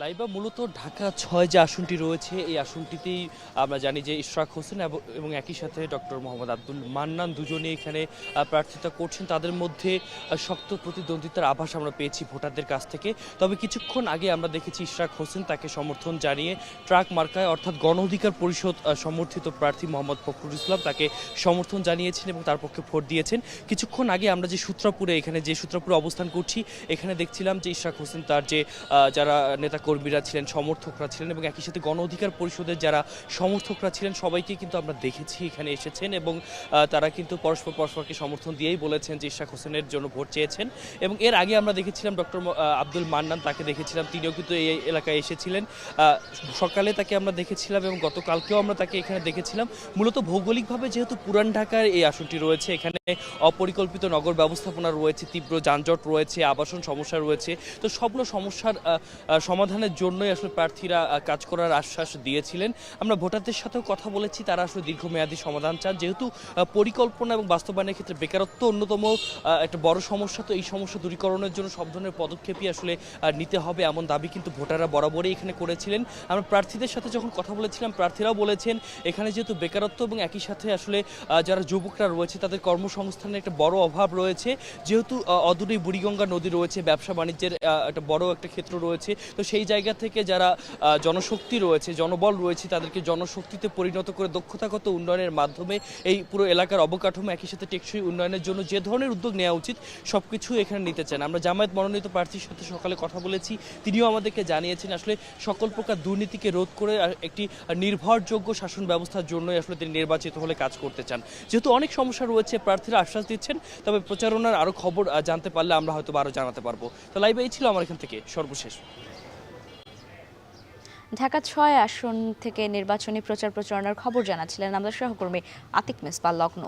লাইবা মূলত ঢাকা ৬ যে আসনটি রয়েছে এই আসনটিতেই আমরা জানি যে ইশরাক হোসেন এবং একই সাথে ডক্টর মোহাম্মদ আব্দুল মান্নান দুজনে এখানে প্রার্থিতা করছেন। তাদের মধ্যে শক্ত প্রতিদ্বন্দ্বিতার আভাস আমরা পেয়েছি ভোটারদের কাছ থেকে। তবে কিছুক্ষণ আগে আমরা দেখেছি ইশরাক হোসেন তাকে সমর্থন জানিয়ে ট্রাক মার্কায় অর্থাৎ গণ অধিকার পরিষদ সমর্থিত প্রার্থী মোহাম্মদ ফখরুল ইসলাম তাকে সমর্থন জানিয়েছেন এবং তার পক্ষে ভোট দিয়েছেন। কিছুক্ষণ আগে আমরা যে সূত্রাপুরে অবস্থান করছি এখানে দেখছিলাম যে ইশরাক হোসেন তার যে যারা নেতা কর্মীরা ছিলেন, সমর্থকরা ছিলেন এবং একই সাথে গণ অধিকার পরিষদের যারা সমর্থকরা ছিলেন সবাইকে কিন্তু আমরা দেখেছি এখানে এসেছেন এবং তারা কিন্তু পরস্পরকে সমর্থন দিয়েই বলেছেন যে ইশরাক হোসেনের জন্য ভোট চেয়েছেন। এবং এর আগে আমরা দেখেছিলাম ডক্টর আব্দুল মান্নান, তাকে দেখেছিলাম, তিনিও কিন্তু এই এলাকায় এসেছিলেন। সকালে তাকে আমরা দেখেছিলাম এবং গতকালকেও আমরা তাকে এখানে দেখেছিলাম। মূলত ভৌগোলিকভাবে যেহেতু পুরান ঢাকার এই আসনটি রয়েছে, এখানে অপরিকল্পিত নগর ব্যবস্থাপনা রয়েছে, তীব্র যানজট রয়েছে, আবাসন সমস্যা রয়েছে, তো সবগুলো সমস্যার সমাধানের জন্যই আসলে প্রার্থীরা কাজ করার আশ্বাস দিয়েছিলেন। আমরা ভোটারদের সাথেও কথা বলেছি, তারা আসলে দীর্ঘমেয়াদী সমাধান চান। যেহেতু পরিকল্পনা এবং বাস্তবায়নের ক্ষেত্রে বেকারত্ব অন্যতম একটা বড় সমস্যা, তো এই সমস্যা দূরীকরণের জন্য সব ধরনের পদক্ষেপই আসলে নিতে হবে এমন দাবি কিন্তু ভোটাররা বরাবরই এখানে করেছিলেন। আমরা প্রার্থীদের সাথে যখন কথা বলেছিলাম প্রার্থীরাও বলেছেন এখানে যেহেতু বেকারত্ব এবং একই সাথে আসলে যারা যুবকরা রয়েছে তাদের কর্মসংস্থানের একটা বড় অভাব রয়েছে, যেহেতু অদূরেই বুড়িগঙ্গা নদী রয়েছে, ব্যবসা বাণিজ্যের একটা বড় একটা ক্ষেত্র রয়েছে, তো সেই জায়গা থেকে যারা জনশক্তি রয়েছে, জনবল রয়েছে, তাদেরকে জনশক্তিতে পরিণত করে দক্ষতাগত উন্নয়নের মাধ্যমে এই পুরো এলাকার অবকাঠামো একই সাথে টেকসই উন্নয়নের জন্য যে ধরনের উদ্যোগ নেওয়া উচিত সবকিছু এখানে নিতে চান। আমরা জামায়াত মনোনীত প্রার্থীর সাথে সকালে কথা বলেছি, তিনিও আমাদেরকে জানিয়েছেন আসলে সকল প্রকার দুর্নীতিকে রোধ করে একটি নির্ভরযোগ্য শাসন ব্যবস্থার জন্যই আসলে তিনি নির্বাচিত হলে কাজ করতে চান। যেহেতু অনেক সমস্যা রয়েছে প্রার্থীরা আশ্বাস দিচ্ছেন, তবে প্রচারণার আরও খবর জানতে পারলে আমরা হয়তো আরও জানাতে পারবো। তো লাইভ এই ছিল আমার এখান থেকে সর্বশেষ। ঢাকা ৬ আসন থেকে নির্বাচনী প্রচারণার খবর জানাচ্ছিলেন আমাদের সহকর্মী আতিক মেসবাহ লগ্ন।